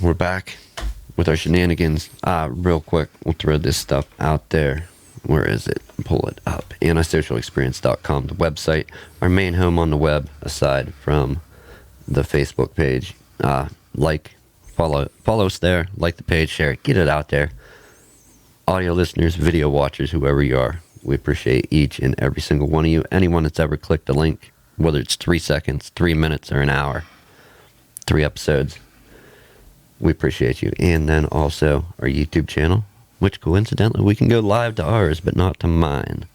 we're back with our shenanigans. Real quick, we'll throw this stuff out there. Where is it? Pull it up. antisocialexperience.com, the website. Our main home on the web, aside from the Facebook page. Follow us there. Like the page, share it, get it out there. Audio listeners, video watchers, whoever you are, we appreciate each and every single one of you. Anyone that's ever clicked a link, whether it's 3 seconds, 3 minutes, or an hour, 3 episodes, we appreciate you. And then also our YouTube channel, which coincidentally we can go live to ours, but not to mine,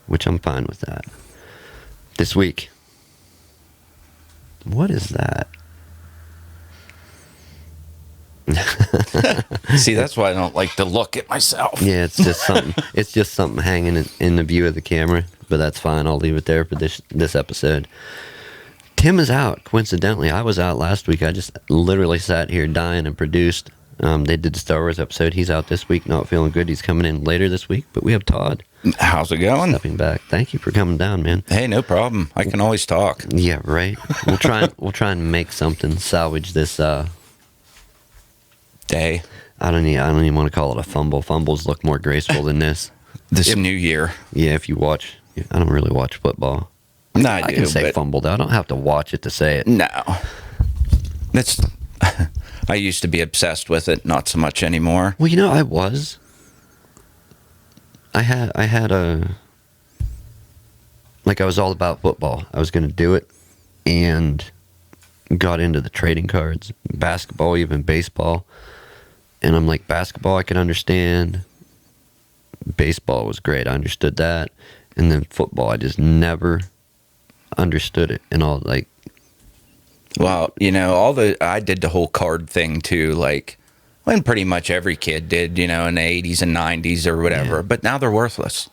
which I'm fine with that. This week, what is that? See, that's why I don't like to look at myself. Yeah, it's just something. It's just something hanging in the view of the camera, but that's fine. I'll leave it there for this episode. Tim is out. Coincidentally, I was out last week. I just literally sat here dying and produced. They did the Star Wars episode. He's out this week, not feeling good. He's coming in later this week, but we have Todd. How's it going? Stepping back. Thank you for coming down, man. Hey, no problem. I can always talk. Yeah, right. We'll try and make something, salvage this day. I don't even want to call it a fumble. Fumbles look more graceful than this. This new year. Yeah, if you watch, I don't really watch football. No, I can say fumbled. I don't have to watch it to say it. No. That's. I used to be obsessed with it, not so much anymore. Well, I was. I had a. Like, I was all about football. I was going to do it, and got into the trading cards, basketball, even baseball. And I'm like, basketball I could understand. Baseball was great. I understood that. And then football, I just never understood it. And all, like... Well, I did the whole card thing too, like, when pretty much every kid did, in the 80s and 90s or whatever. Yeah. But now they're worthless.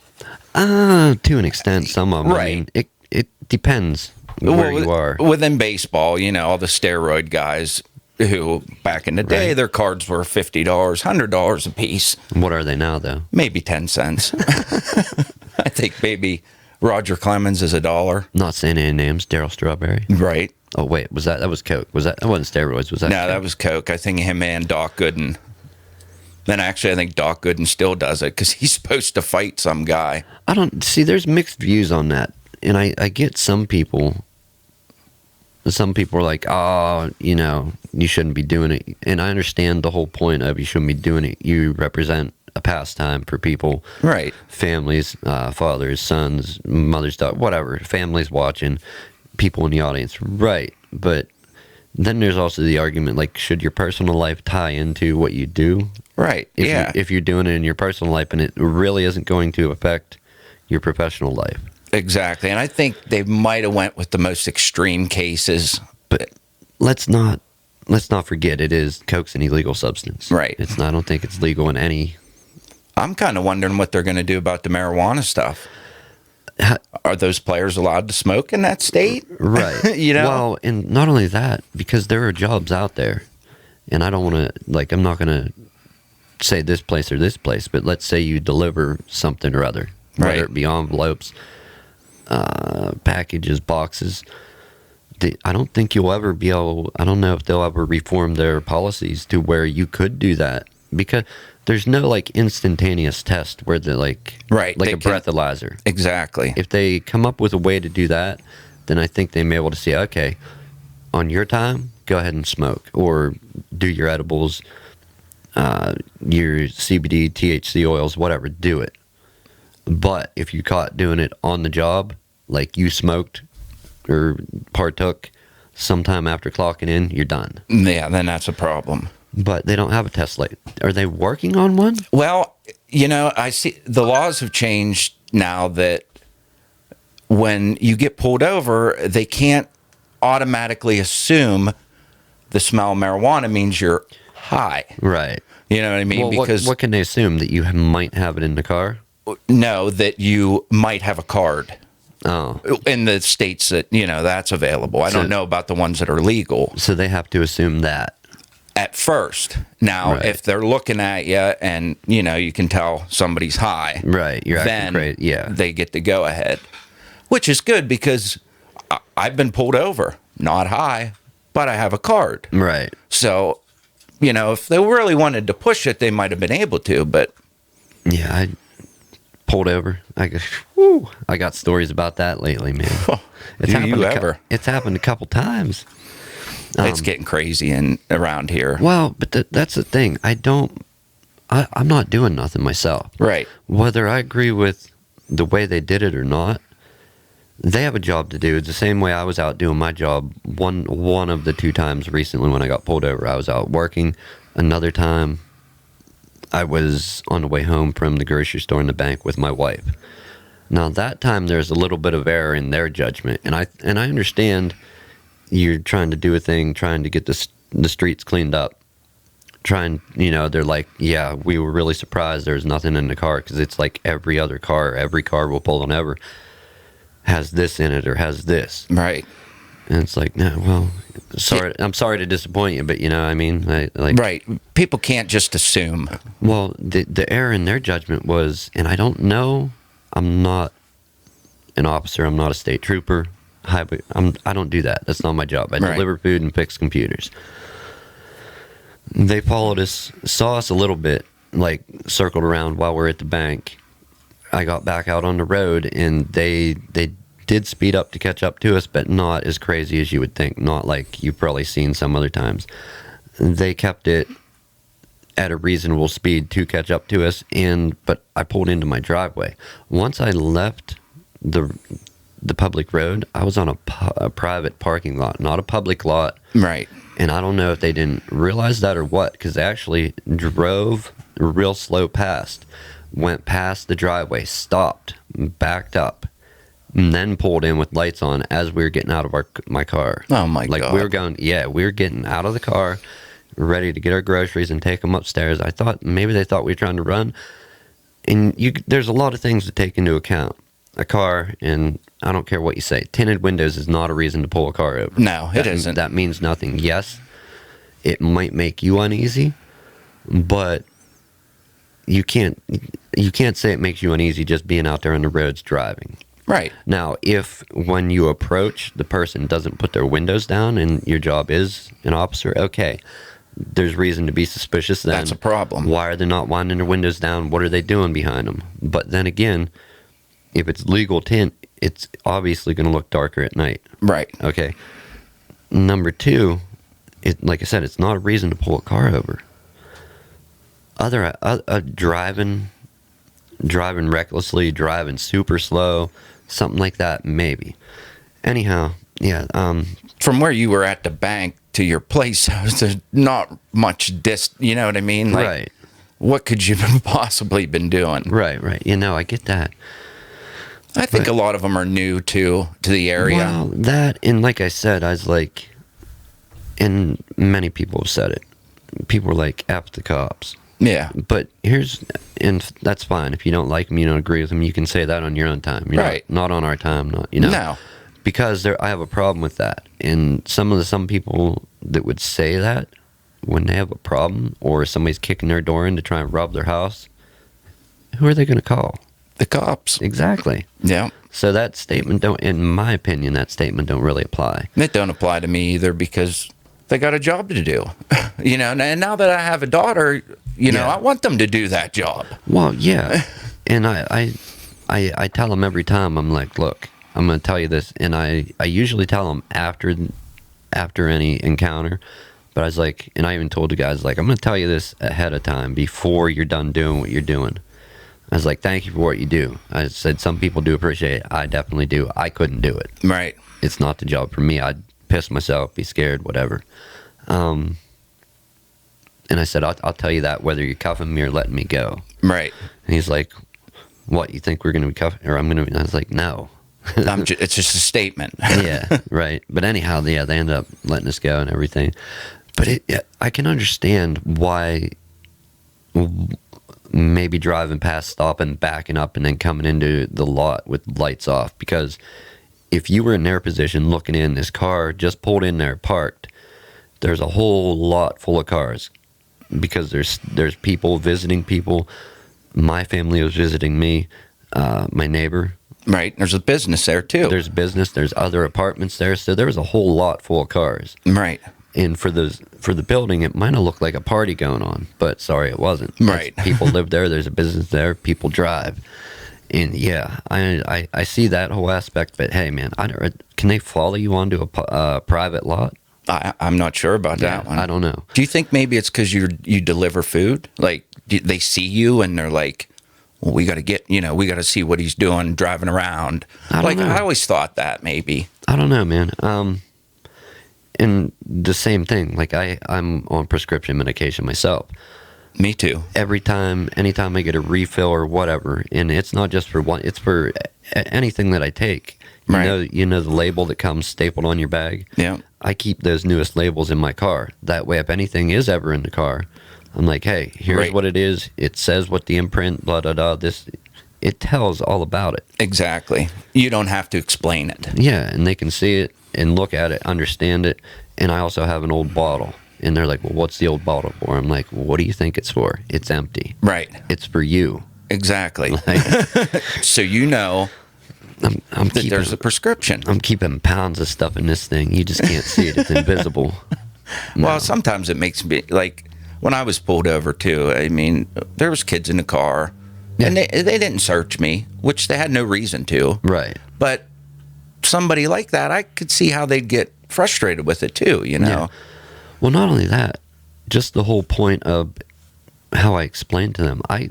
To an extent, some of them. Right. I mean, it depends where you are. Within baseball, all the steroid guys who, back in the day, right. Their cards were $50, $100 a piece. What are they now, though? Maybe 10 cents. I think maybe Roger Clemens is $1. Not saying any names. Darryl Strawberry. Right. Oh, wait. That was Coke. That wasn't steroids. Was that? No, Coke? That was Coke. I think him and Doc Gooden. Then actually, I think Doc Gooden still does it because he's supposed to fight some guy. I don't see. There's mixed views on that, and I get some people. Some people are like, oh, you shouldn't be doing it, and I understand the whole point of you shouldn't be doing it. You represent a pastime for people, right? Families, fathers, sons, mothers, daughters, whatever. Families watching, people in the audience, right? But then there's also the argument, like, should your personal life tie into what you do? Right. If you're doing it in your personal life and it really isn't going to affect your professional life. Exactly. And I think they might have went with the most extreme cases. But let's not forget Coke's an illegal substance. Right. It's not, I don't think it's legal in any. I'm kind of wondering what they're going to do about the marijuana stuff. Are those players allowed to smoke in that state? Right. Well, and not only that, because there are jobs out there, and I don't want to, I'm not going to say this place or this place, but let's say you deliver something or other, whether it be envelopes, packages, boxes. I don't think you'll ever be able, I don't know if they'll ever reform their policies to where you could do that, because there's no instantaneous test where they're a breathalyzer. Exactly. If they come up with a way to do that, then I think they may be able to say, okay, on your time, go ahead and smoke or do your edibles, your CBD, THC oils, whatever, do it. But if you caught doing it on the job, like you smoked or partook sometime after clocking in, you're done. Yeah, then that's a problem. But they don't have a test light. Are they working on one? Well, I see the laws have changed now that when you get pulled over, they can't automatically assume the smell of marijuana means you're high. Right. You know what I mean? Well, because what can they assume? That you might have it in the car? No, that you might have a card. Oh. In the states that, that's available. I don't know about the ones that are legal. So they have to assume that. At first. Now, if they're looking at you and, you can tell somebody's high. Right. You're then acting great. Yeah. They get to go ahead. Which is good because I've been pulled over. Not high, but I have a card. Right. So if they really wanted to push it, they might have been able to, but Yeah, I pulled over. I got stories about that lately, man. Do you ever? It's happened a couple times. It's getting crazy around here. Well, but that's the thing. I'm not doing nothing myself. Right. Whether I agree with the way they did it or not, they have a job to do. It's the same way I was out doing my job one of the 2 times recently when I got pulled over. I was out working. Another time, I was on the way home from the grocery store and the bank with my wife. Now, that time, there's a little bit of error in their judgment. And I understand you're trying to do a thing, trying to get the streets cleaned up. They're like, yeah, we were really surprised there's nothing in the car, because it's like every other car. Every car we'll pull on ever has this in it or has this. Right. And it's like, no, well, I'm sorry to disappoint you, but I mean, right. People can't just assume. Well, the error in their judgment was, and I don't know, I'm not an officer, I'm not a state trooper, I don't do that. That's not my job. I deliver food and fix computers. They followed us, saw us a little bit, like circled around while we're at the bank. I got back out on the road, and they did speed up to catch up to us, but not as crazy as you would think. Not like you've probably seen some other times. They kept it at a reasonable speed to catch up to us, but I pulled into my driveway. Once I left the public road, I was on a private parking lot, not a public lot. Right. And I don't know if they didn't realize that or what, because they actually drove real slow past, went past the driveway, stopped, backed up, and then pulled in with lights on as we were getting out of my car. Oh, my God. Like, we were getting out of the car, ready to get our groceries and take them upstairs. I thought maybe they thought we were trying to run. And there's a lot of things to take into account. A car, and I don't care what you say, tinted windows is not a reason to pull a car over. No, it isn't. That means nothing. Yes, it might make you uneasy, but you can't say it makes you uneasy just being out there on the roads driving. Right. Now, if when you approach, the person doesn't put their windows down and your job is an officer, okay, there's reason to be suspicious then. That's a problem. Why are they not winding their windows down? What are they doing behind them? But then again, if it's legal tint, it's obviously going to look darker at night. Right. Okay. Number 2, like I said, it's not a reason to pull a car over. Driving recklessly, driving super slow, something like that, maybe. Anyhow, yeah. From where you were at the bank to your place, there's not much you know what I mean? Like, right. What could you have possibly been doing? Right. I get that. I think a lot of them are new to the area. Well, that, and like I said, I was like, and many people have said it. People are like, F the cops. Yeah. But and that's fine. If you don't like them, you don't agree with them, you can say that on your own time. Right. Not on our time, No. Because I have a problem with that. And some people that would say that when they have a problem, or somebody's kicking their door in to try and rob their house, who are they going to call? The cops. Exactly. Yeah. So that statement in my opinion, that statement don't really apply. It don't apply to me either, because they got a job to do. And now that I have a daughter, I want them to do that job. Well, yeah. And I tell them every time, I'm like, look, I'm going to tell you this. And I usually tell them after any encounter. But I was like, and I even told the guys, like, I'm going to tell you this ahead of time before you're done doing what you're doing. I was like, thank you for what you do. I said, some people do appreciate it. I definitely do. I couldn't do it. Right. It's not the job for me. I'd piss myself, be scared, whatever. And I said, I'll tell you that whether you're cuffing me or letting me go. Right. And he's like, what, you think we're going to be cuffing? Or I'm going to be? I was like, no. It's just a statement. Yeah, right. But anyhow, yeah, they ended up letting us go and everything. But I can understand why maybe driving past, stopping, backing up, and then coming into the lot with lights off. Because if you were in their position looking in, this car just pulled in there, parked, there's a whole lot full of cars. Because there's people visiting people. My family was visiting me, my neighbor. Right. There's a business there, too. There's business. There's other apartments there. So there was a whole lot full of cars. Right. And for the building, it might have looked like a party going on, but sorry, it wasn't. Right. People live there. There's a business there. People drive. And yeah, I see that whole aspect. But hey, man, can they follow you onto a private lot? I'm not sure about that one. I don't know. Do you think maybe it's because you deliver food? Like they see you and they're like, well, we got to we got to see what he's doing driving around. I don't know. I always thought that maybe. I don't know, man. And the same thing. Like I'm on prescription medication myself. Me too. Anytime I get a refill or whatever, and it's not just for one. It's for anything that I take. You know the label that comes stapled on your bag. Yeah. I keep those newest labels in my car. That way, if anything is ever in the car, I'm like, hey, here's what it is. It says what the imprint, blah, blah, blah. It tells all about it. Exactly. You don't have to explain it. Yeah, and they can see it and look at it, understand it. And I also have an old bottle. And they're like, well, what's the old bottle for? I'm like, well, what do you think it's for? It's empty. Right. It's for you. Exactly. Like, so there's a prescription. I'm keeping pounds of stuff in this thing. You just can't see it. It's invisible. No. Well, sometimes it makes me, like, when I was pulled over, too, I mean, there was kids in the car, and they didn't search me, which they had no reason to. Right. But somebody like that, I could see how they'd get frustrated with it, too, you know? Yeah. Well, not only that, just the whole point of how I explained to them, I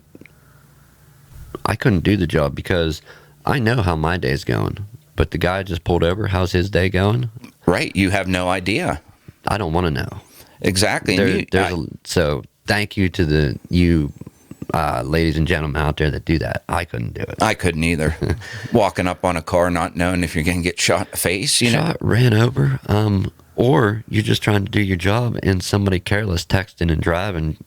couldn't do the job because I know how my day's going, but the guy just pulled over. How's his day going? Right. You have no idea. I don't want to know. Exactly. So thank you to you ladies and gentlemen out there that do that. I couldn't do it. I couldn't either. Walking up on a car not knowing if you're going to get shot in the face, ran over, or you're just trying to do your job and somebody careless texting and driving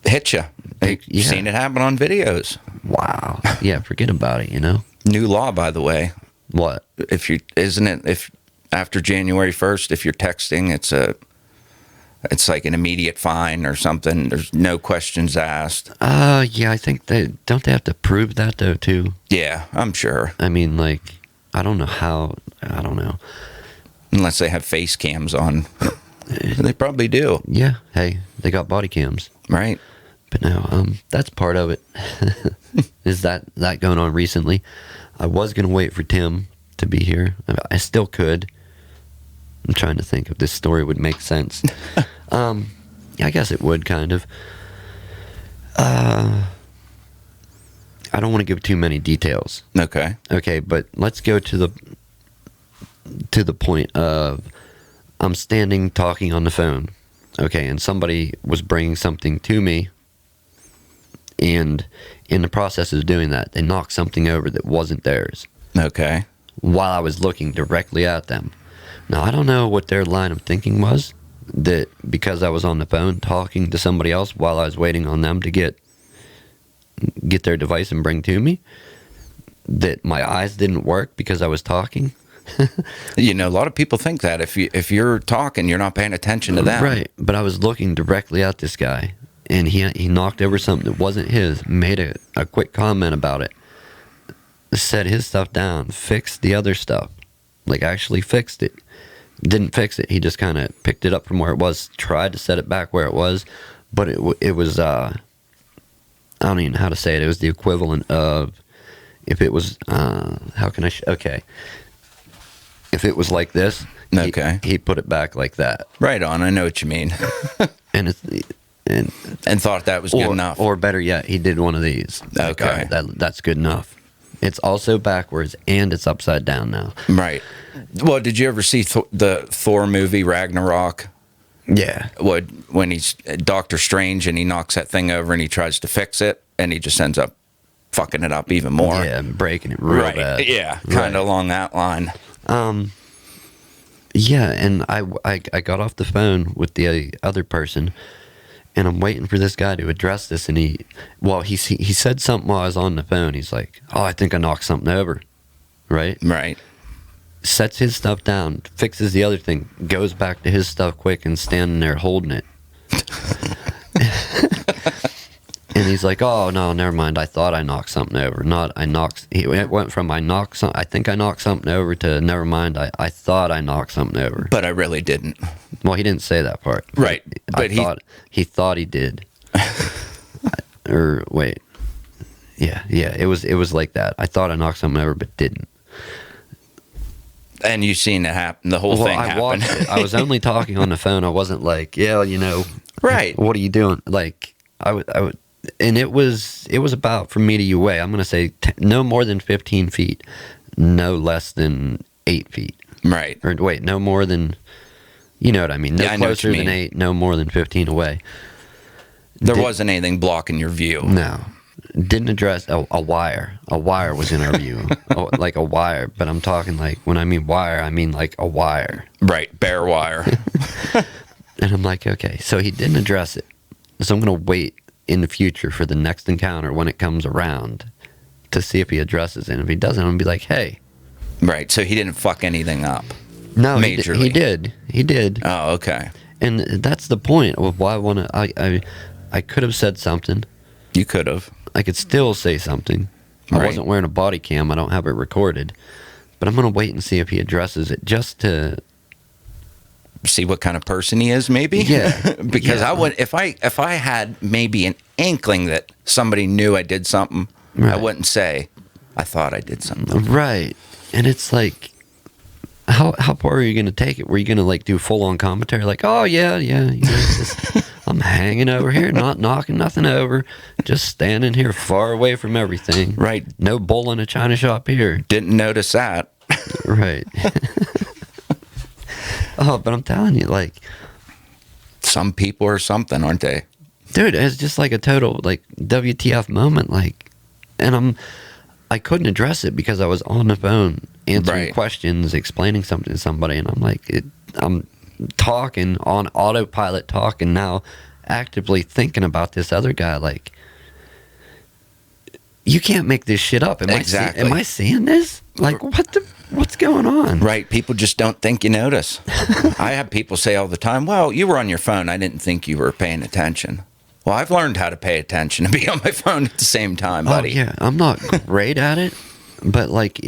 hit you. You've seen it happen on videos. Wow. Yeah, forget about it, New law, by the way. What? If after January 1st, if you're texting, it's like an immediate fine or something. There's no questions asked. Yeah, I think don't they have to prove that though too? Yeah, I'm sure. I mean, like, I don't know. Unless they have face cams on. They probably do. Yeah. Hey, they got body cams. Right. But no, that's part of it. Is that going on recently? I was going to wait for Tim to be here. I still could. I'm trying to think if this story would make sense. I guess it would, kind of. I don't want to give too many details. Okay. Okay, but let's go to the point of I'm standing talking on the phone. Okay, and somebody was bringing something to me, and in the process of doing that, they knocked something over that wasn't theirs. Okay. While I was looking directly at them. Now, I don't know what their line of thinking was, that because I was on the phone talking to somebody else while I was waiting on them to get their device and bring to me, that my eyes didn't work because I was talking. A lot of people think that if you're talking, you're not paying attention to them. Right, but I was looking directly at this guy, and he knocked over something that wasn't his, made a quick comment about it, set his stuff down, fixed the other stuff, like actually fixed it. Didn't fix it. He just kind of picked it up from where it was, tried to set it back where it was, but it was, I don't even know how to say it. It was the equivalent of, if it was, how can I, okay. If it was like this, okay, he put it back like that. Right on. I know what you mean. and thought that was good enough. Or better yet, he did one of these. Okay. Like, that's good enough. It's also backwards and it's upside down now. Right. Well, did you ever see the Thor movie Ragnarok? Yeah. When he's Doctor Strange and he knocks that thing over and he tries to fix it and he just ends up fucking it up even more. Yeah, breaking it real bad. Yeah, kind of along that line. Yeah, and I got off the phone with the other person, and I'm waiting for this guy to address this, and he said something while I was on the phone. He's like, oh, I think I knocked something over. Right? Right. Sets his stuff down, fixes the other thing, goes back to his stuff quick and standing there holding it. And he's like, "Oh no, never mind. I thought I knocked something over. Not I knocked." It went from I think I knocked something over to never mind. I thought I knocked something over. But I really didn't. Well, he didn't say that part. Right. But he thought he did. Or wait, yeah. It was like that. I thought I knocked something over, but didn't. And you seen it happen. The whole thing I happen. watched it. I was only talking on the phone. I wasn't like, yeah, Right. What are you doing? Like I would, and it was about from me to you way. I'm gonna say no more than 15 feet, no less than 8 feet. Right. Or wait, no more than, you know what I mean? No I know what closer you than mean. 8, no more than 15 away. There wasn't anything blocking your view. No. Didn't address a wire. A wire was in our view. Like a wire. But I'm talking like, when I mean wire, I mean like a wire. Right. Bare wire. And I'm like, okay. So he didn't address it. So I'm going to wait in the future for the next encounter when it comes around to see if he addresses it. And if he doesn't, I'm going to be like, hey. Right. So he didn't fuck anything up. No, majorly. He did. He did. Oh, okay. And that's the point of why I want to. I could have said something. You could have. I could still say something. I Right. wasn't wearing a body cam. I don't have it recorded. But I'm going to wait and see if he addresses it just to See what kind of person he is, maybe. Yeah. Because Yeah. I would, if I had maybe an inkling that somebody knew I did something, I Right. wouldn't say I thought I did something. Right. And it's like, how far are you going to take it? Were you going to like do full on commentary? Like, oh yeah, I'm hanging over here, not knocking nothing over, just standing here far away from everything. Right. No bull in a china shop here. Didn't notice that. Right. Oh, but I'm telling you, like, Some people are something, aren't they? dude, it's just like a total like WTF moment. Like, and I couldn't address it because I was on the phone answering Right. questions, explaining something to somebody, and I'm like, I'm talking on autopilot, talking now, actively thinking about this other guy. Like, you can't make this shit up. Exactly. Am I seeing this? Like, what's going on? Right. People just don't think you notice. I have people say all the time, well, you were on your phone. I didn't think you were paying attention. Well, I've learned how to pay attention and be on my phone at the same time, buddy. Oh, yeah, I'm not great at it, but like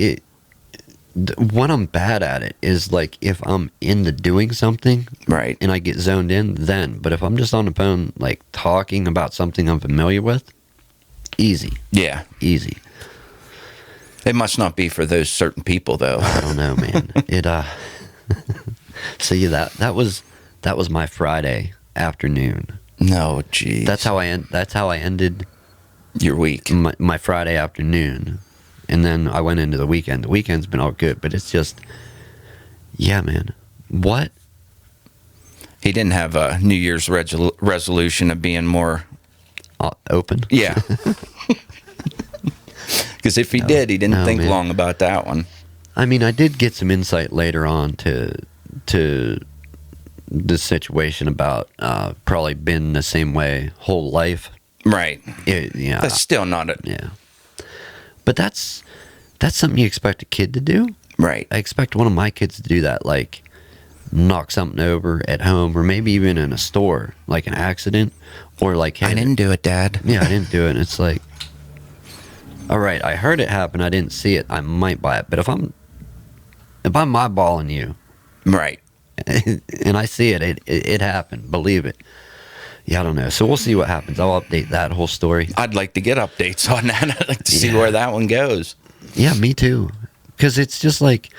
when I'm bad at it is like if I'm into doing something Right. and I get zoned in, then. But if I'm just on the phone, like talking about something I'm familiar with, easy, Yeah. easy. It must not be for those certain people, though. I don't know, man. See that was my Friday afternoon. No, geez. That's how I ended You're weak. my Friday afternoon, and then I went into the weekend. The weekend's been all good, but it's just, yeah, man. What? He didn't have a New Year's resolution of being more. Open? Yeah. Because if he did, he didn't No, think man. long about that one. I mean, I did get some insight later on to the situation about probably been the same way whole life. Right. Yeah, That's still not a. yeah. But that's something you expect a kid to do. Right. I expect one of my kids to do that, like knock something over at home, or maybe even in a store, like an accident, or like, hey, I didn't do it, Dad. Yeah, I didn't do it. And it's like, all right, I heard it happen. I didn't see it. I might buy it. But if I'm eyeballing you Right. and I see it, it happened. Believe it. Yeah, I don't know. So we'll see what happens. I'll update that whole story. I'd like to get updates on that. I'd like to see Yeah. where that one goes. Yeah, me too. Because it's just like,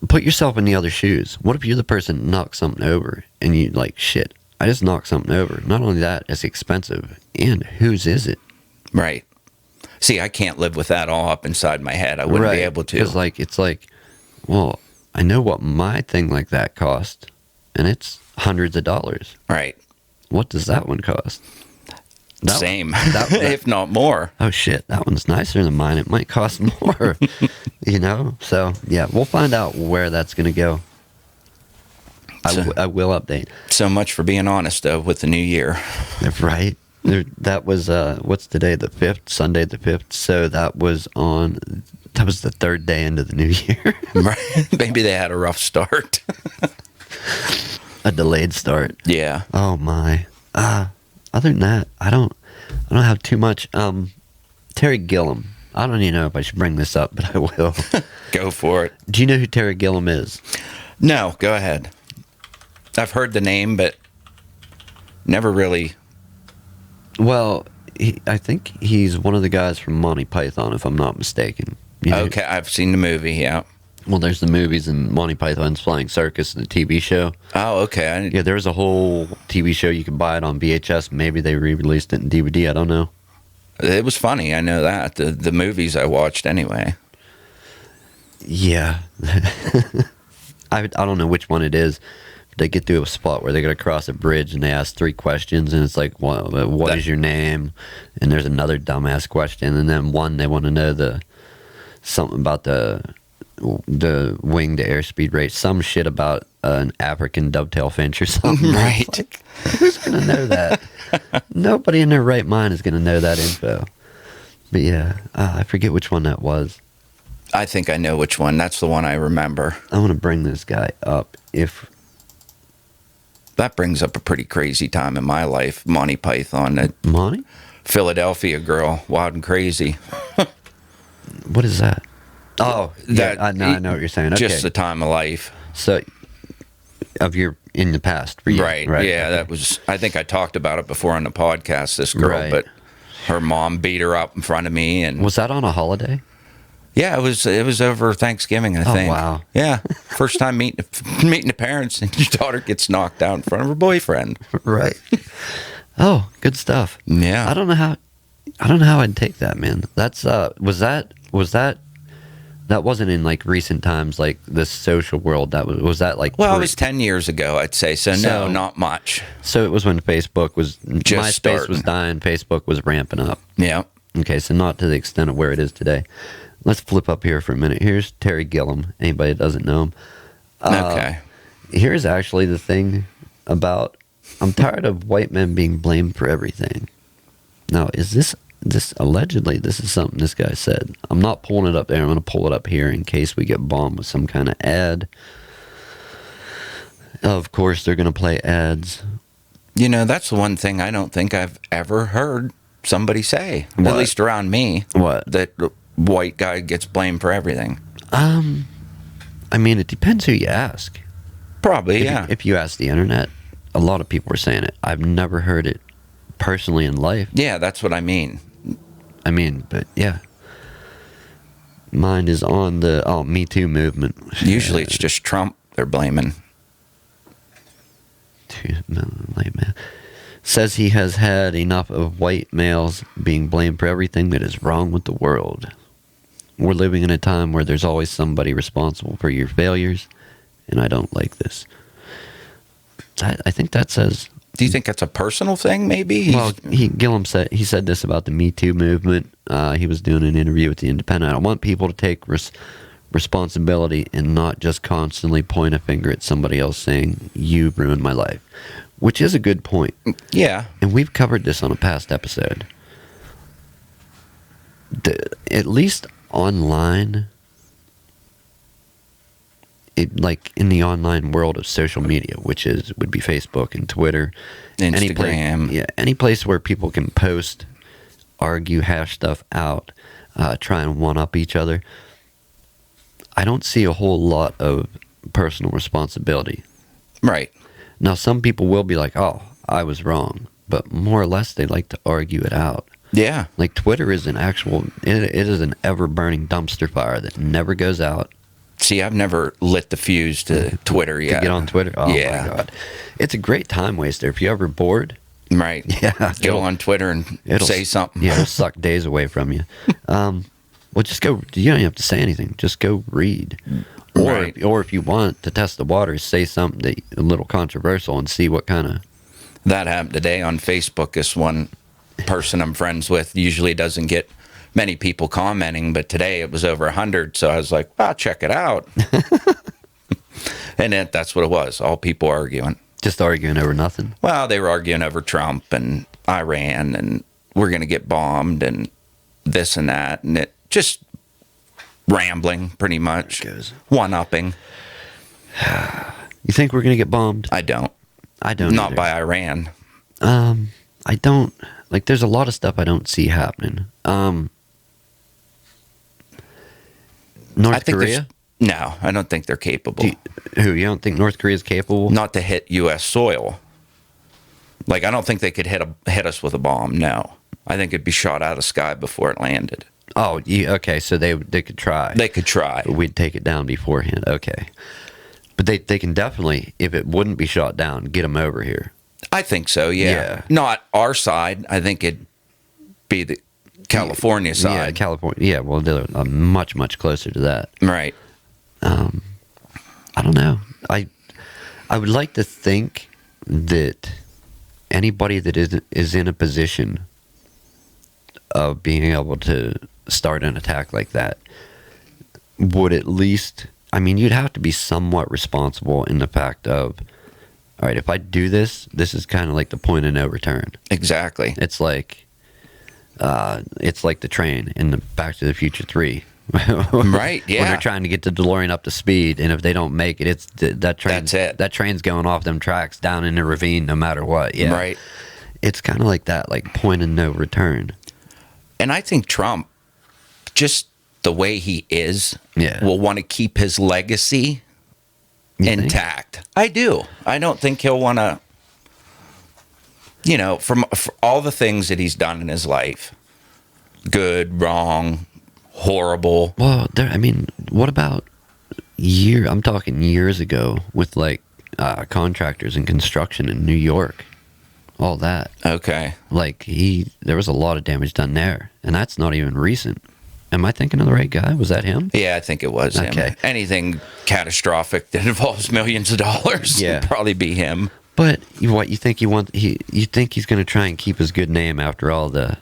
put yourself in the other shoes. What if you're the person that knocks something over and you like, shit, I just knocked something over. Not only that, it's expensive. And whose is it? Right. See, I can't live with that all up inside my head. I wouldn't be able to. Because like, it's like, well, I know what my thing like that cost, and it's hundreds of dollars. Right. What does that one cost? That Same. that- if not more. Oh shit, that one's nicer than mine. It might cost more, you know? So yeah, we'll find out where that's going to go. I will update. So much for being honest, though, with the new year. Right? That was, what's today? The 5th? Sunday the 5th. So that was the third day into the new year. Right. Maybe they had a rough start. A delayed start. Yeah. Oh my. Other than that, I I don't have too much. Terry Gilliam. I don't even know if I should bring this up, but I will. Go for it. Do you know who Terry Gilliam is? No, go ahead. I've heard the name, but never really. Well, I think he's one of the guys from Monty Python, if I'm not mistaken. You know? Okay, I've seen the movie, yeah. Well, there's the movies and Monty Python's Flying Circus and the TV show. Oh, okay. Yeah, there's a whole TV show. You can buy it on VHS. Maybe they re-released it in DVD. I don't know. It was funny, I know that. The movies I watched anyway. Yeah. I don't know which one it is. They get to a spot where they got to cross a bridge and they ask 3 questions, and it's like, what is your name? And there's another dumbass question, and then one they want to know something about the wing to airspeed rate, some shit about an African dovetail finch or something. Right. Like, who's gonna know that? Nobody in their right mind is gonna know that info. But yeah, I forget which one that was. I think I know which one. That's the one I remember. I want to bring this guy up. If that brings up a pretty crazy time in my life, Monty Python. That Monty? Philadelphia girl, Wild and Crazy. What is that? Oh, that I know what you're saying. Okay. Just the time of life. So, in the past, for you, right? Yeah, okay. that was. I think I talked about it before on the podcast. This girl, Right. but her mom beat her up in front of me, and Was that on a holiday? yeah, it was over Thanksgiving, I think. wow. Yeah, first time meeting the parents, and your daughter gets knocked out in front of her boyfriend. Right. Oh, good stuff. Yeah, I don't know how I'd take that, man. That's was that wasn't in like recent times, like the social world. That was that like well, it was 10 years ago, I'd say. So no, So- not much. So it was when Facebook was Just MySpace starting. was dying, Facebook was ramping up. Yeah. Okay, so not to the extent of where it is today. Let's flip up here for a minute. Here's Terry Gilliam. Anybody that doesn't know him. Okay. Here's actually the thing about I'm tired of white men being blamed for everything. Now, is this allegedly this is something this guy said. I'm not pulling it up there. I'm going to pull it up here in case we get bombed with some kind of ad. Of course, they're going to play ads. You know, that's the one thing I don't think I've ever heard somebody say, What? at least around me, What? that the white guy gets blamed for everything. I mean, it depends who you ask. Probably, yeah. If you ask the internet, a lot of people are saying it. I've never heard it personally in life. Yeah, that's what I mean. I mean, but yeah. Mine is on the Me Too movement. Usually it's just Trump they're blaming. Late man. Says he has had enough of white males being blamed for everything that is wrong with the world. We're living in a time where there's always somebody responsible for your failures, and I don't like this. I think that says. Do you think that's a personal thing, maybe? Well, Gilliam said this about the Me Too movement. He was doing an interview with The Independent. I want people to take responsibility and not just constantly point a finger at somebody else saying, you ruined my life, which is a good point. Yeah. And we've covered this on a past episode. At least online, like in the online world of social media, which would be Facebook and Twitter, Instagram. any place where people can post, argue, hash stuff out, try and one up each other. I don't see a whole lot of personal responsibility. Right. Now, some people will be like, "Oh, I was wrong," but more or less they like to argue it out. Yeah. Like Twitter is it is an ever-burning dumpster fire that never goes out. See, I've never lit the fuse to Twitter yet. To get on Twitter? Oh, Yeah. my God. It's a great time waster. If you're ever bored, Right. Yeah, Go on Twitter and say something. yeah, it'll suck days away from you. Well, just go. You don't have to say anything. Just go read. Right. Or if you want to test the waters, say something a little controversial and see what kind of... That happened today on Facebook. This one person I'm friends with usually doesn't get many people commenting, but today it was over 100, so I was like, I'll check it out. And that's what it was, all people arguing. Just arguing over nothing. Well, they were arguing over Trump and Iran, and we're going to get bombed, and this and that, and it just rambling, pretty much. One-upping. You think we're going to get bombed? I don't. I don't Not either. by Iran. I don't... Like, there's a lot of stuff I don't see happening. North Korea? No, I don't think they're capable. You don't think North Korea is capable? Not to hit U.S. soil. Like, I don't think they could hit us with a bomb, no. I think it'd be shot out of the sky before it landed. Oh, yeah, okay, so they could try. They could try. But we'd take it down beforehand, okay. But they can definitely, if it wouldn't be shot down, get them over here. I think so, yeah. Not our side. I think it'd be the California side. Yeah, California. Yeah, well, they're much, much closer to that. Right. I don't know. I would like to think that anybody that is in a position of being able to start an attack like that would at least, I mean, you'd have to be somewhat responsible in the fact of, all right, if I do this, this is kind of like the point of no return. Exactly. It's like the train in the Back to the Future 3. Right, yeah. When they're trying to get the DeLorean up to speed, and if they don't make it, it's that train. That's it. That train's going off them tracks down in the ravine, no matter what. Yeah, Right. It's kind of like that, like point of no return. And I think Trump, just the way he is, Yeah. will want to keep his legacy You think? intact. I do. I don't think he'll want to, for all the things that he's done in his life, good, wrong, horrible. Well, what about I'm talking years ago with like contractors and construction in New York, all that. Okay. Like there was a lot of damage done there, and that's not even recent. Am I thinking of the right guy? Was that him? Yeah, I think it was Okay. him. Anything catastrophic that involves millions of dollars would probably be him. But what you think you think he's going to try and keep his good name after all the?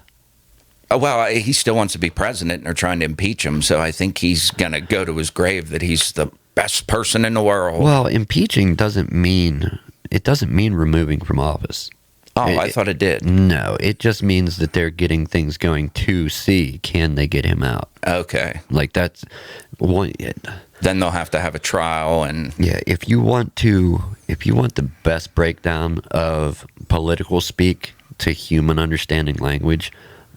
Well, he still wants to be president, and they're trying to impeach him. So I think he's going to go to his grave that he's the best person in the world. Well, impeaching doesn't mean removing from office. Oh, I thought it did. No, it just means that they're getting things going to see, can they get him out? Okay. Like that's one. Then they'll have to have a trial and Yeah, if you want the best breakdown of political speak to human understanding language,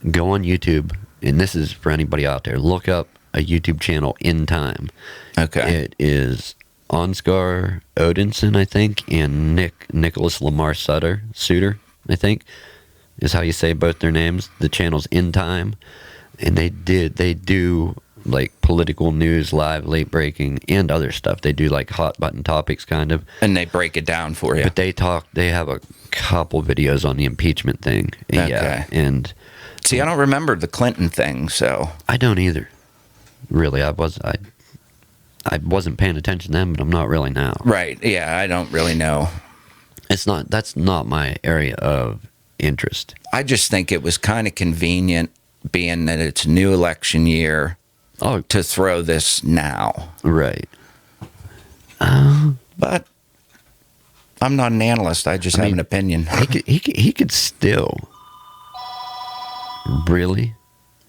go on YouTube, and this is for anybody out there. Look up a YouTube channel in time. Okay. It is Ansgar Odinson, I think, and Nicholas Lamar Suter, I think, is how you say both their names. The channel's In Time, and they do like political news, live, late breaking, and other stuff. They do like hot button topics, kind of. And they break it down for you. But they have a couple videos on the impeachment thing. Okay. Yeah, and see, I don't remember the Clinton thing, so I don't either. Really, I wasn't paying attention then, but I'm not really now. right. Yeah, I don't really know. That's not my area of interest. I just think it was kind of convenient, being that it's a new election year, Oh, to throw this now. right. But I'm not an analyst. I just have an opinion. He could still. Really?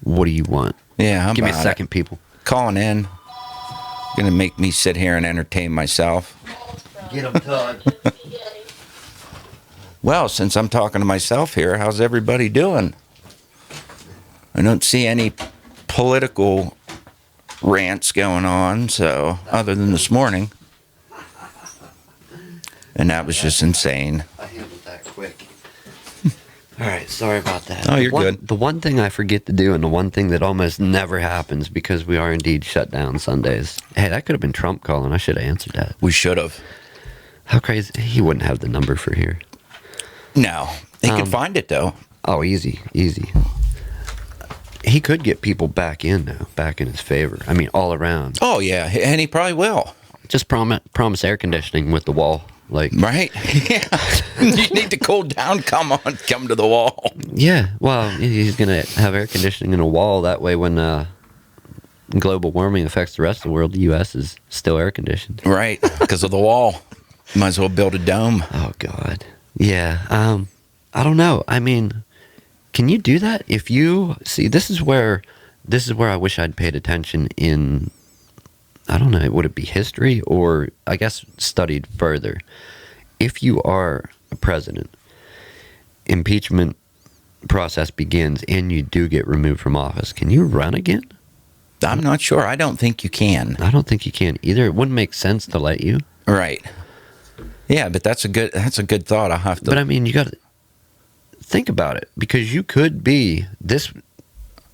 What do you want? Yeah, I'm Give me a about second, it. people. Calling in. Gonna make me sit here and entertain myself. Get him, Todd. Well, since I'm talking to myself here, how's everybody doing? I don't see any political rants going on, so other than this morning. And that was just insane. I handled that quick. All right, sorry about that. Oh, you're good. The one thing I forget to do, and the one thing that almost never happens because we are indeed shut down Sundays. Hey, that could have been Trump calling. I should have answered that. We should have. How crazy. He wouldn't have the number for here. No. He could find it, though. Oh, easy. He could get people back in, though, back in his favor. I mean, all around. Oh, yeah. And he probably will. Just promise air conditioning with the wall. Like, Right? Yeah. You need to cool down. Come to the wall. yeah, well, he's going to have air conditioning in a wall. That way, when global warming affects the rest of the world, the U.S. is still air conditioned. Right. Because of the wall. Might as well build a dome. Oh, God. Yeah. I don't know. I mean, can you do that? If you see, this is where I wish I'd paid attention in, I don't know, would it be history or I guess studied further? If you are a president, impeachment process begins and you do get removed from office, can you run again? I'm not sure. I don't think you can. I don't think you can either. It wouldn't make sense to let you. Right. Yeah, but that's a good thought. I'll have to. But I mean, you got to think about it, because you could be this.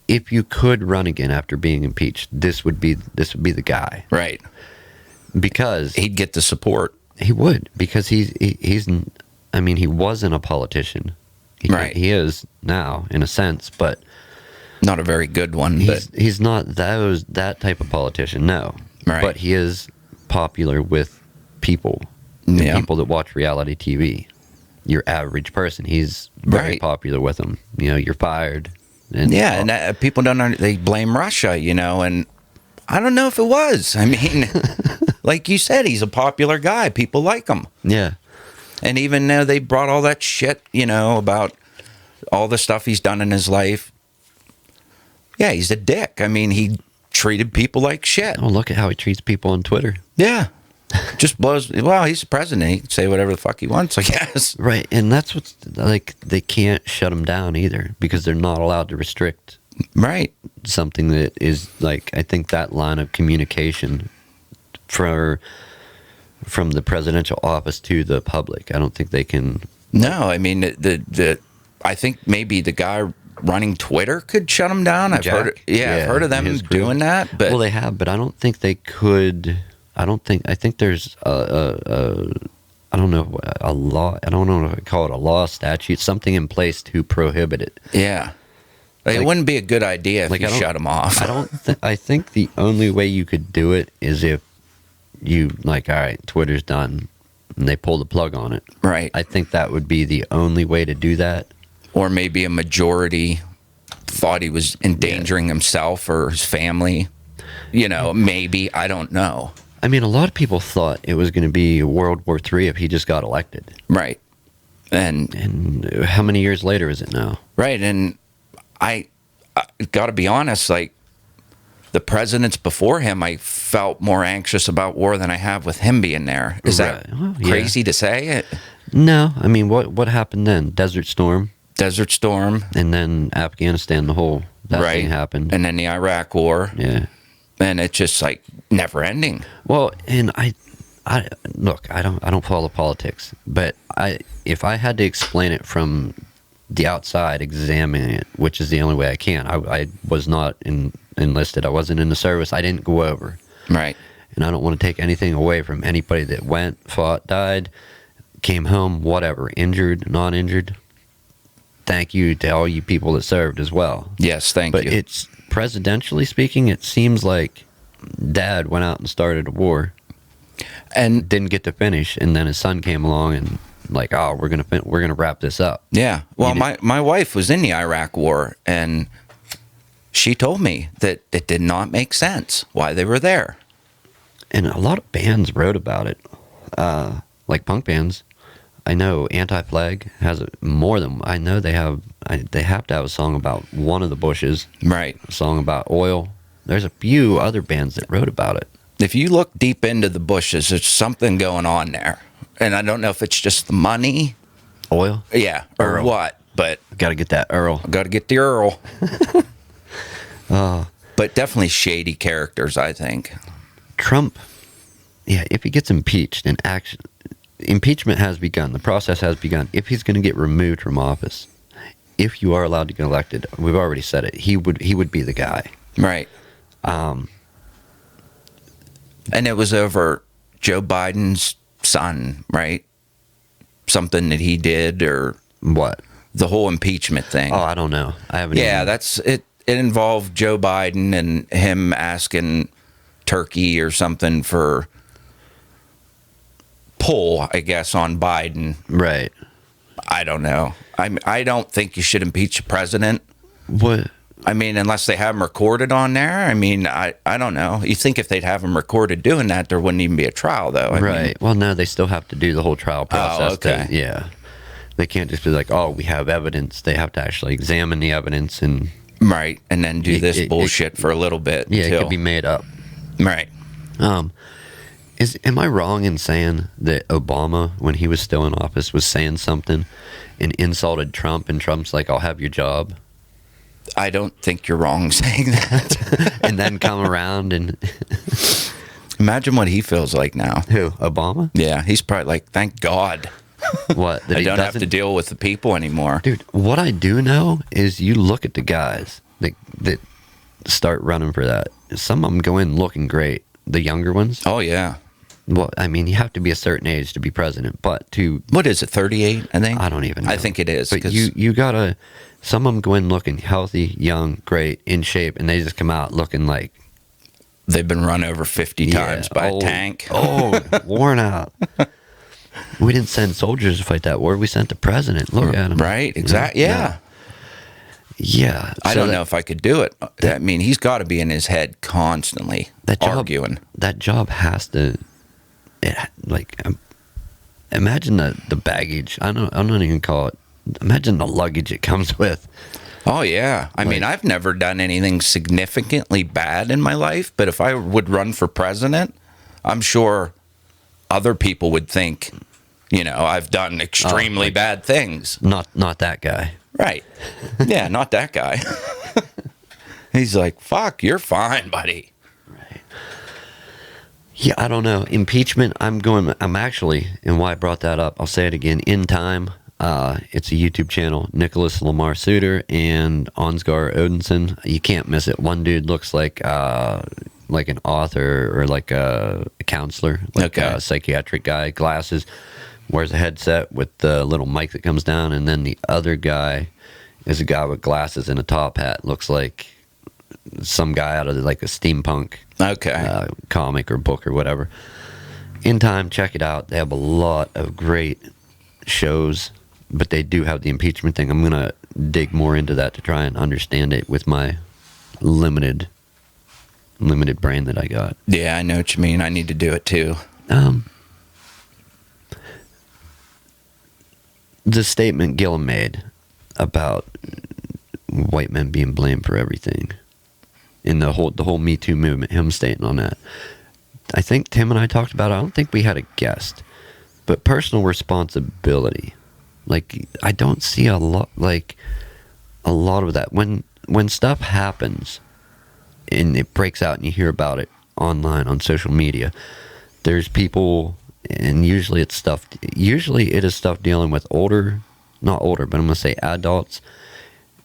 If you could run again after being impeached, this would be the guy. Right. Because he'd get the support. He would, because he's. I mean, he wasn't a politician. Right. He is now, in a sense, but not a very good one. He's not that type of politician. No. Right. But he is popular with people. The people that watch reality TV. Your average person, he's very popular with them. You know, you're fired. And people they blame Russia, you know, and I don't know if it was. I mean, like you said, he's a popular guy. People like him. Yeah. And even though they brought all that shit, you know, about all the stuff he's done in his life. Yeah, he's a dick. I mean, he treated people like shit. Oh, look at how he treats people on Twitter. Yeah. Just blows. Well, he's the president. He can say whatever the fuck he wants, I guess. Right. And that's what's like, they can't shut him down either, because they're not allowed to restrict something that is like, I think that line of communication from the presidential office to the public, I don't think they can. No, I mean, I think maybe the guy running Twitter could shut him down. I've heard of them doing that. But well, they have, but I don't think they could. I think there's I don't know, a law. I don't know if I call it a law, statute, something in place to prohibit it. Yeah. It wouldn't be a good idea if you shut him off. I think the only way you could do it is if you, like, all right, Twitter's done, and they pull the plug on it. Right. I think that would be the only way to do that. Or maybe a majority thought he was endangering himself or his family. You know, maybe. I don't know. I mean, a lot of people thought it was going to be World War III if he just got elected. Right. And how many years later is it now? Right. And I got to be honest, like, the presidents before him, I felt more anxious about war than I have with him being there. Is that crazy to say? No. I mean, what happened then? Desert Storm. And then Afghanistan, that thing happened. And then the Iraq War. Yeah. And it's just like never ending. Well, and I look, I don't follow politics, but if I had to explain it from the outside, examining it, which is the only way I can. I was not enlisted. I wasn't in the service. I didn't go over. Right. And I don't want to take anything away from anybody that went, fought, died, came home, whatever, injured, not injured. Thank you to all you people that served as well. Yes, thank you. But it's, presidentially speaking, it seems like Dad went out and started a war and didn't get to finish, and then his son came along and like, oh, we're gonna wrap this up. Yeah. Well, my wife was in the Iraq War, and she told me that it did not make sense why they were there. And a lot of bands wrote about it, like punk bands. I know Anti-Flag has more than, I know they have to have a song about one of the Bushes. Right. A song about oil. There's a few other bands that wrote about it. If you look deep into the Bushes, there's something going on there. And I don't know if it's just the money. Oil? Yeah. Or Earl. what. But got to get that Earl. Got to get the Earl. But definitely shady characters, I think. Trump, yeah, if he gets impeached, and impeachment has begun. The process has begun. If he's going to get removed from office, if you are allowed to get elected, we've already said it, he would be the guy. Right. And it was over Joe Biden's son, right? Something that he did, or what? The whole impeachment thing. Oh, I don't know. I haven't. Yeah, that's it. It involved Joe Biden and him asking Turkey or something for pull, I guess, on Biden. Right. I don't know. I don't think you should impeach a president. What? I mean, unless they have him recorded on there. I mean, I don't know. You think if they'd have him recorded doing that, there wouldn't even be a trial, though. I mean, well, no, they still have to do the whole trial process. Oh, okay. Yeah. They can't just be like, oh, we have evidence. They have to actually examine the evidence and... Right, and then do this bullshit for a little bit. Yeah, it could be made up. Right. Am I wrong in saying that Obama, when he was still in office, was saying something and insulted Trump, and Trump's like, "I'll have your job," I don't think you're wrong saying that. and then come around and Imagine what he feels like now. who? Obama? Yeah, he's probably like, thank God. What? That I he don't have doesn't- to deal with the people anymore. Dude, what I do know is you look at the guys that start running for that. Some of them go in looking great. The younger ones. Oh, yeah. Well, I mean, you have to be a certain age to be president, but to What is it, 38, I think? I don't even know. I think it is. But 'cause- you gotta. Some of them go in looking healthy, young, great, in shape, and they just come out looking like they've been run over 50 times by old, a tank. Oh, worn out. We didn't send soldiers to fight that war. We sent the president. Look at him. Right, exactly. Yeah. Yeah. I So don't know if I could do it. I mean, he's got to be in his head constantly that job, arguing. That job has to, imagine the baggage. I'm not even call it. Imagine the luggage it comes with. Oh, yeah. I mean, I've never done anything significantly bad in my life, but if I would run for president, I'm sure other people would think, I've done extremely bad things. Not that guy. Right. Yeah, not that guy. He's like, fuck, you're fine, buddy. Right. Yeah, I don't know. Impeachment, I'm actually, and why I brought that up, I'll say it again, In Time. It's a YouTube channel, Nicholas Lamar Suter and Ansgar Odinson. You can't miss it. One dude looks like an author or like a counselor, like Okay. a psychiatric guy, glasses, wears a headset with the little mic that comes down, and then the other guy is a guy with glasses and a top hat. Looks like some guy out of like a steampunk Okay. comic or book or whatever. In Time, check it out. They have a lot of great shows, but they do have the impeachment thing. I'm gonna dig more into that to try and understand it with my limited brain that I got. Yeah, I know what you mean. I need to do it too. The statement Gillum made about white men being blamed for everything in the whole Me Too movement, him stating on that. I think Tim and I talked about it. I don't think we had a guest, but personal responsibility. Like, I don't see a lot of that. When stuff happens and it breaks out and you hear about it online on social media, there's people, and usually it is stuff dealing with not older, but I'm going to say adults.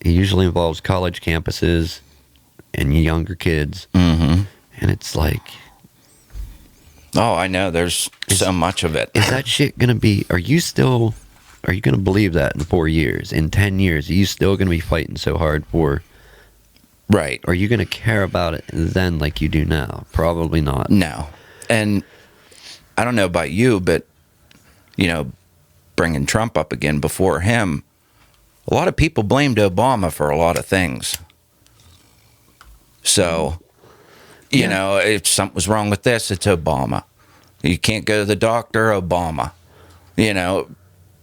It usually involves college campuses and younger kids. Mm-hmm. And it's like, Oh, I know. There's so much of it. is that shit going to be, are you going to believe that in 4 years, in 10 years? Are you still going to be fighting so hard for, Right. are you going to care about it then like you do now? Probably not. No. And I don't know about you, but, bringing Trump up again before him, a lot of people blamed Obama for a lot of things. So, if something was wrong with this, it's Obama. You can't go to the doctor, Obama.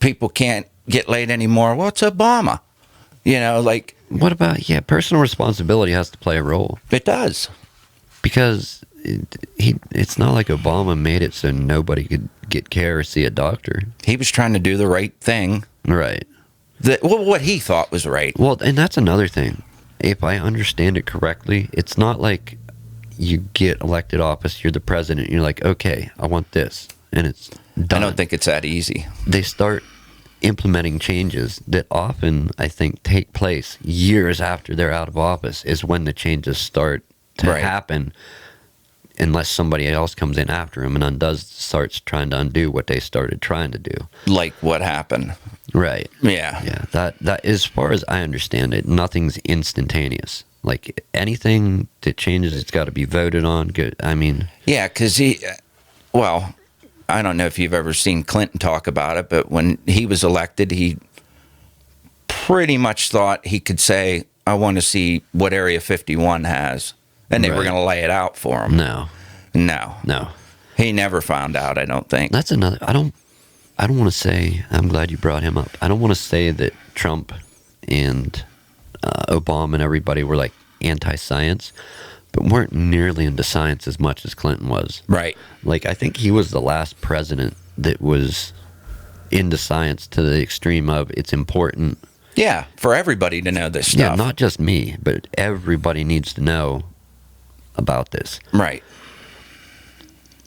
People can't get laid anymore. Well, it's Obama. What about, personal responsibility has to play a role. It does. Because it's not like Obama made it so nobody could get care or see a doctor. He was trying to do the right thing. Right. What he thought was right. Well, and that's another thing. If I understand it correctly, it's not like you get elected office, you're the president, you're like, okay, I want this, and it's done. I don't think it's that easy. They start implementing changes that often, I think, take place years after they're out of office is when the changes start to happen, unless somebody else comes in after them and starts trying to undo what they started trying to do. Like what happened. Right. Yeah. Yeah. That as far as I understand it, nothing's instantaneous. Like anything that changes, it's got to be voted on. Good. I mean. Yeah, because I don't know if you've ever seen Clinton talk about it, but when he was elected, he pretty much thought he could say, I want to see what Area 51 has. And they were going to lay it out for him. No. He never found out, I don't think. That's another. I don't want to say. I'm glad you brought him up. I don't want to say that Trump and Obama and everybody were like anti-science, but weren't nearly into science as much as Clinton was. Right. Like, I think he was the last president that was into science to the extreme of it's important. Yeah, for everybody to know this stuff. Yeah, not just me, but everybody needs to know about this. Right.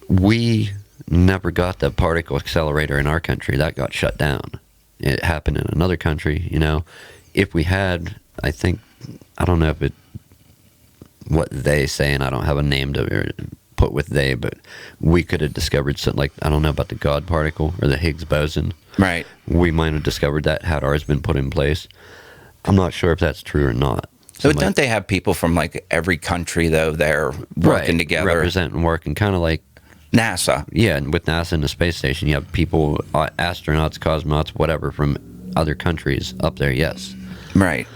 We never got the particle accelerator in our country. That got shut down. It happened in another country, you know. If we had, I think, I don't know if it, what they say, and I don't have a name to put with they, but we could have discovered something like, I don't know about the God particle or the Higgs boson. Right. We might have discovered that had ours been put in place. I'm not sure if that's true or not. So don't they have people from like every country though there working together, representing, working, kind of like NASA? Yeah, and with NASA and the space station, you have people, astronauts, cosmonauts, whatever, from other countries up there. Yes, right.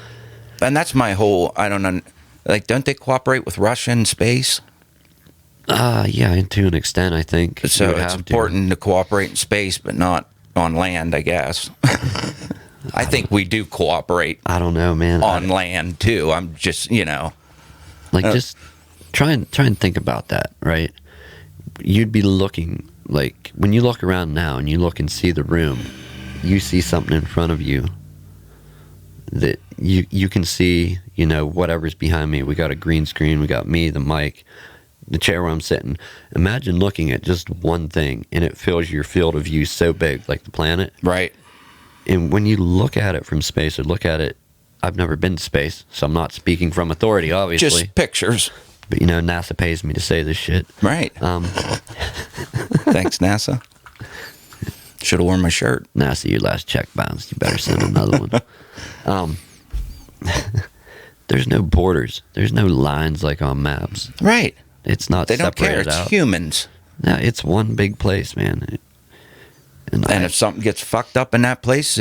And that's my whole. I don't know. Like, don't they cooperate with Russia in space? Yeah, and to an extent, I think. So it's important to cooperate in space, but not on land, I guess. I think we do cooperate. I don't know, man. On land too. I'm just, like just try and think about that, right? You'd be looking, like when you look around now and you look and see the room, you see something in front of you that you can see, whatever's behind me. We got a green screen, we got me, the mic, the chair where I'm sitting. Imagine looking at just one thing and it fills your field of view so big, like the planet. Right. And when you look at it from space, or look at it, I've never been to space, so I'm not speaking from authority, obviously. Just pictures. But NASA pays me to say this shit. Right. Thanks, NASA. Should have worn my shirt. NASA, your last check bounced. You better send another one. There's no borders. There's no lines like on maps. Right. It's not. They don't care. It's out. Humans. No, it's one big place, man. And if something gets fucked up in that place,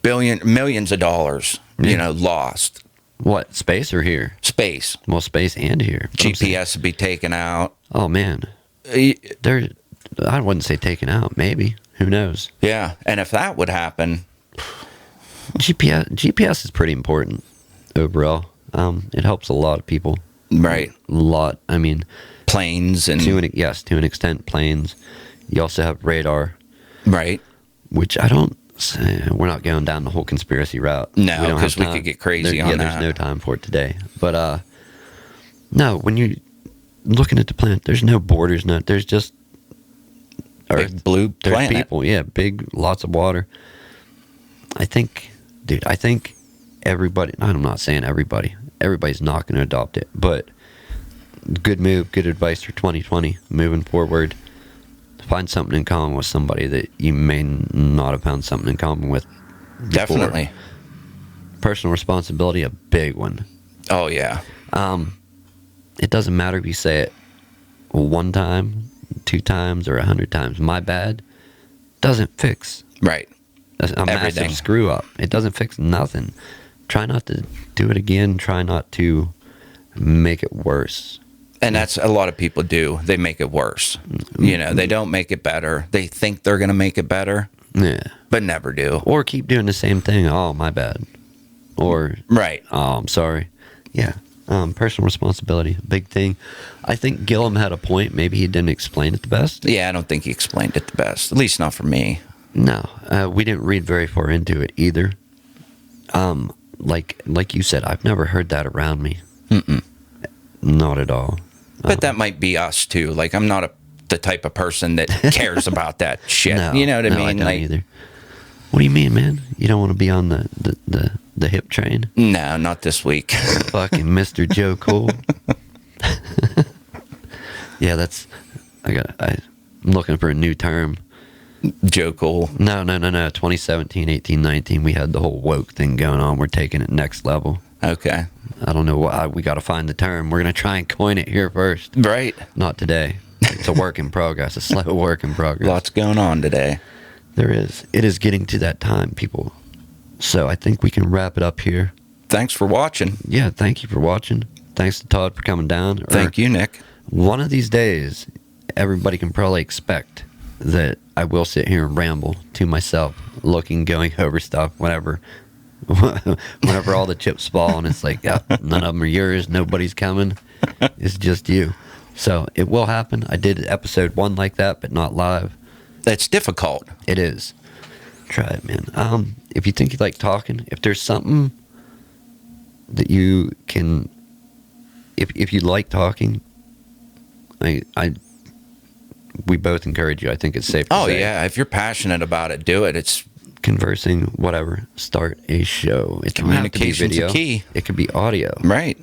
millions of dollars, lost. What, space or here? Space. Well, space and here. GPS would be taken out. Oh man, I wouldn't say taken out. Maybe. Who knows? Yeah, and if that would happen, GPS is pretty important overall. It helps a lot of people. Right. A lot. I mean, planes and to an extent, planes. You also have radar. Right. Which I don't say, we're not going down the whole conspiracy route. No, because we could get crazy on that. There's no time for it today. But no, when you're looking at the planet, there's no borders. There's just Earth. Big blue planet. There's people. Yeah, big, lots of water. I think everybody, I'm not saying everybody. Everybody's not going to adopt it. But good move, good advice for 2020, moving forward. Find something in common with somebody that you may not have found something in common with before. Definitely. Personal responsibility, a big one. Oh, yeah. It doesn't matter if you say it one time, 2 times, or 100 times. My bad doesn't fix. Right. A massive screw up. It doesn't fix nothing. Try not to do it again. Try not to make it worse. And that's a lot of people do. They make it worse. They don't make it better. They think they're going to make it better. Yeah. But never do. Or keep doing the same thing. Oh, my bad. Or, right. Oh, I'm sorry. Yeah. Personal responsibility, big thing. I think Gillum had a point. Maybe he didn't explain it the best. Yeah, I don't think he explained it the best. At least not for me. No. We didn't read very far into it either. Like you said, I've never heard that around me. Mm-mm. Not at all. But that might be us too. Like, I'm not the type of person that cares about that shit. No, you know what I mean? I don't either. What do you mean, man? You don't want to be on the hip train? No, not this week. Fucking Mr. Joe Cool. Yeah, I'm looking for a new term. Joe Cool. No. 2017, 18, 19, we had the whole woke thing going on. We're taking it next level. Okay. I don't know why. We got to find the term. We're going to try and coin it here first. Right. Not today. It's a work in progress, a slow work in progress. Lots going on today. There is. It is getting to that time, people. So I think we can wrap it up here. Thanks for watching. Yeah, thank you for watching. Thanks to Todd for coming down. Thank you, Nick. One of these days, everybody can probably expect that I will sit here and ramble to myself, going over stuff, whenever all the chips fall and it's like, yeah, none of them are yours, nobody's coming. It's just you. So it will happen. I did episode 1 like that, but not live. That's difficult. It is. Try it, man. If you think you like talking, if there's something that you can, if you like talking, we both encourage you. I think it's safe to say. Yeah. If you're passionate about it, do it. It's Conversing, whatever. Start a show. It don't have to be communication's video. a key. It could be audio. Right.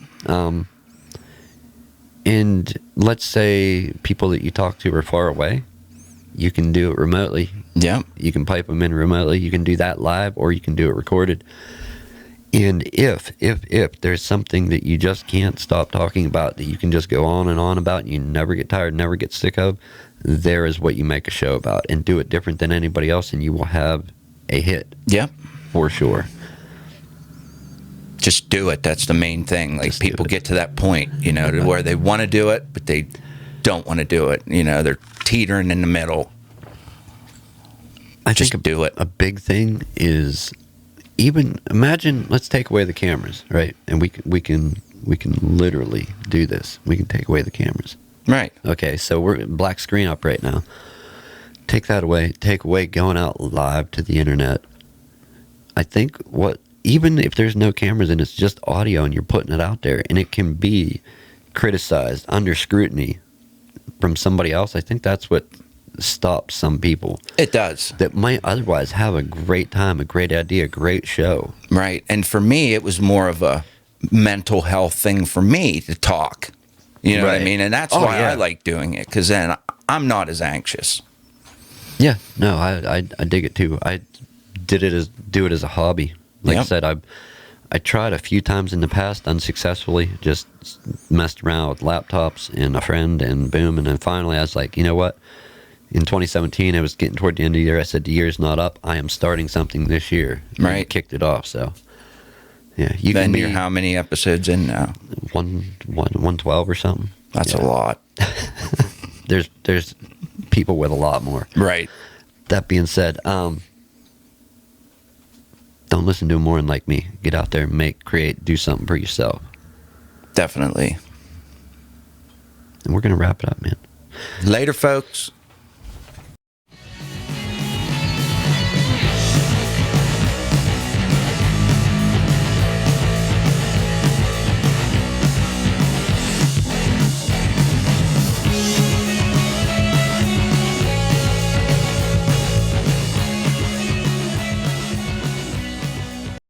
And let's say people that you talk to are far away. You can do it remotely. Yeah. You can pipe them in remotely. You can do that live, or you can do it recorded. And if there's something that you just can't stop talking about, that you can just go on and on about, and you never get tired, never get sick of, there is what you make a show about. And do it different than anybody else, and you will have a hit. Yeah. For sure. Just do it. That's the main thing. Like, people get to that point, to where they want to do it, but they don't want to do it. They're teetering in the middle. I Just think do it. A big thing is, even imagine, let's take away the cameras, right? And we can literally do this. We can take away the cameras. Right. Okay, so we're black screen up right now. Take that away. Take away going out live to the internet. I think even if there's no cameras and it's just audio and you're putting it out there and it can be criticized, under scrutiny from somebody else, I think that's what stops some people. It does. That might otherwise have a great time, a great idea, a great show. Right. And for me, it was more of a mental health thing for me to talk. You know what I Right. mean? And that's why I like doing it, because then I'm not as anxious. Yeah, no, I dig it too. I do it as a hobby. Like I said, I tried a few times in the past unsuccessfully, just messed around with laptops and a friend, and boom. And then finally I was like, you know what? In 2017, I was getting toward the end of the year. I said, the year's not up. I am starting something this year. And Right. kicked it off. So, yeah. Then you're how many episodes in now? 112 or something. That's a lot. There's people with a lot more. Right. That being said, don't listen to more than like me. Get out there, make, create, do something for yourself. Definitely. And we're going to wrap it up, man. Later, folks.